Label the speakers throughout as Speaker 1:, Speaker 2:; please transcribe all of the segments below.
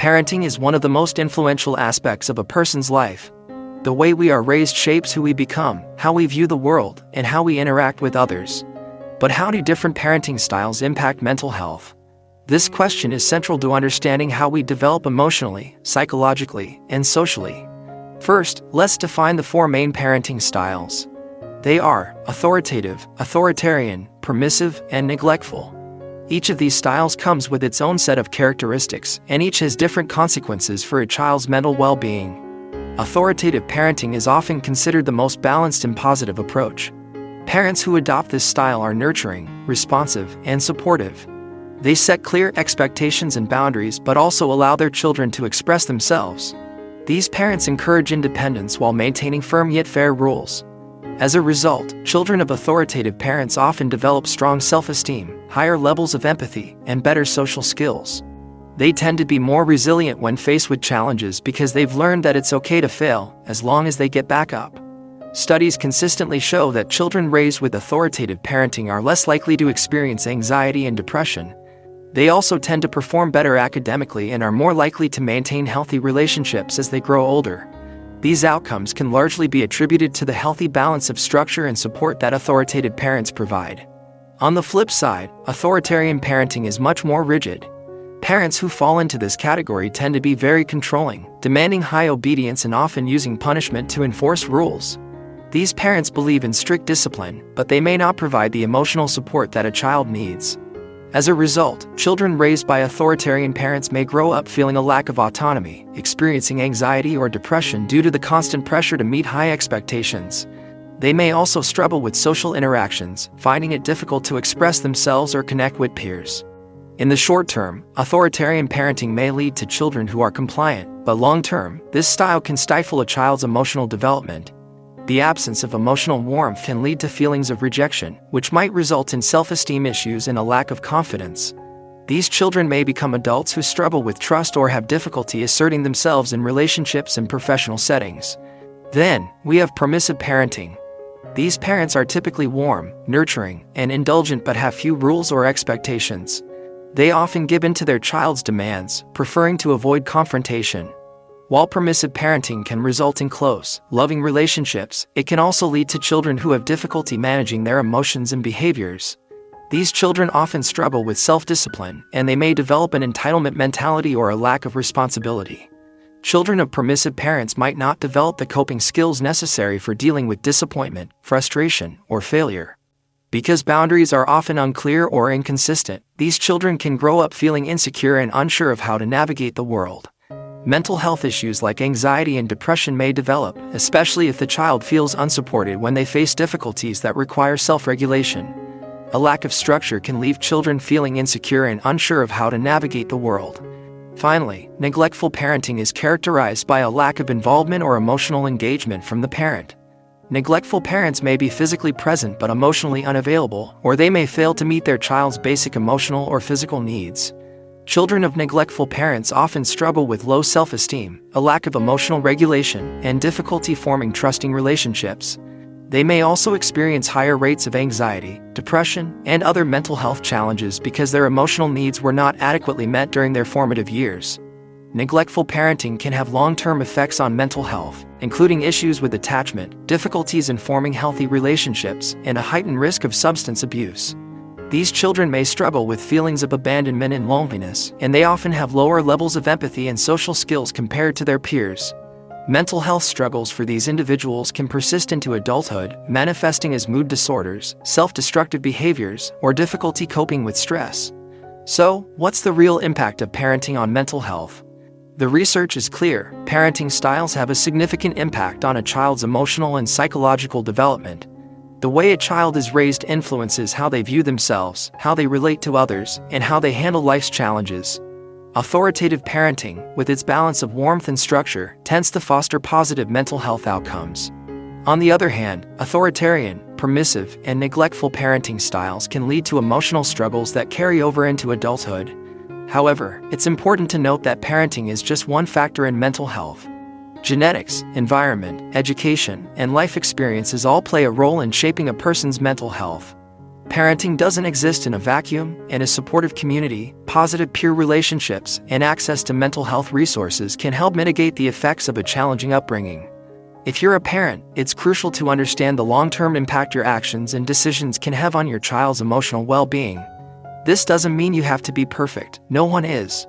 Speaker 1: Parenting is one of the most influential aspects of a person's life. The way we are raised shapes who we become, how we view the world, and how we interact with others. But how do different parenting styles impact mental health? This question is central to understanding how we develop emotionally, psychologically, and socially. First, let's define the four main parenting styles. They are authoritative, authoritarian, permissive, and neglectful. Each of these styles comes with its own set of characteristics, and each has different consequences for a child's mental well-being. Authoritative parenting is often considered the most balanced and positive approach. Parents who adopt this style are nurturing, responsive, and supportive. They set clear expectations and boundaries but also allow their children to express themselves. These parents encourage independence while maintaining firm yet fair rules. As a result, children of authoritative parents often develop strong self-esteem, higher levels of empathy, and better social skills. They tend to be more resilient when faced with challenges because they've learned that it's okay to fail, as long as they get back up. Studies consistently show that children raised with authoritative parenting are less likely to experience anxiety and depression. They also tend to perform better academically and are more likely to maintain healthy relationships as they grow older. These outcomes can largely be attributed to the healthy balance of structure and support that authoritative parents provide. On the flip side, authoritarian parenting is much more rigid. Parents who fall into this category tend to be very controlling, demanding high obedience and often using punishment to enforce rules. These parents believe in strict discipline, but they may not provide the emotional support that a child needs. As a result, children raised by authoritarian parents may grow up feeling a lack of autonomy, experiencing anxiety or depression due to the constant pressure to meet high expectations. They may also struggle with social interactions, finding it difficult to express themselves or connect with peers. In the short term, authoritarian parenting may lead to children who are compliant, but long term, this style can stifle a child's emotional development. The absence of emotional warmth can lead to feelings of rejection, which might result in self-esteem issues and a lack of confidence. These children may become adults who struggle with trust or have difficulty asserting themselves in relationships and professional settings. Then, we have permissive parenting. These parents are typically warm, nurturing, and indulgent but have few rules or expectations. They often give in to their child's demands, preferring to avoid confrontation. While permissive parenting can result in close, loving relationships, it can also lead to children who have difficulty managing their emotions and behaviors. These children often struggle with self-discipline, and they may develop an entitlement mentality or a lack of responsibility. Children of permissive parents might not develop the coping skills necessary for dealing with disappointment, frustration, or failure. Because boundaries are often unclear or inconsistent, these children can grow up feeling insecure and unsure of how to navigate the world. Mental health issues like anxiety and depression may develop, especially if the child feels unsupported when they face difficulties that require self-regulation. A lack of structure can leave children feeling insecure and unsure of how to navigate the world. Finally, neglectful parenting is characterized by a lack of involvement or emotional engagement from the parent. Neglectful parents may be physically present but emotionally unavailable, or they may fail to meet their child's basic emotional or physical needs. Children of neglectful parents often struggle with low self-esteem, a lack of emotional regulation, and difficulty forming trusting relationships. They may also experience higher rates of anxiety, depression, and other mental health challenges because their emotional needs were not adequately met during their formative years. Neglectful parenting can have long-term effects on mental health, including issues with attachment, difficulties in forming healthy relationships, and a heightened risk of substance abuse. These children may struggle with feelings of abandonment and loneliness, and they often have lower levels of empathy and social skills compared to their peers. Mental health struggles for these individuals can persist into adulthood, manifesting as mood disorders, self-destructive behaviors, or difficulty coping with stress. So, what's the real impact of parenting on mental health? The research is clear: parenting styles have a significant impact on a child's emotional and psychological development. The way a child is raised influences how they view themselves, how they relate to others, and how they handle life's challenges. Authoritative parenting, with its balance of warmth and structure, tends to foster positive mental health outcomes. On the other hand, authoritarian, permissive, and neglectful parenting styles can lead to emotional struggles that carry over into adulthood. However, it's important to note that parenting is just one factor in mental health. Genetics, environment, education, and life experiences all play a role in shaping a person's mental health. Parenting doesn't exist in a vacuum, and a supportive community, positive peer relationships, and access to mental health resources can help mitigate the effects of a challenging upbringing. If you're a parent, it's crucial to understand the long-term impact your actions and decisions can have on your child's emotional well-being. This doesn't mean you have to be perfect, no one is.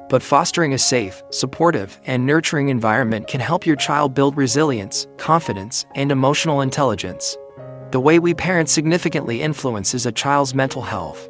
Speaker 1: But fostering a safe, supportive, and nurturing environment can help your child build resilience, confidence, and emotional intelligence. The way we parent significantly influences a child's mental health.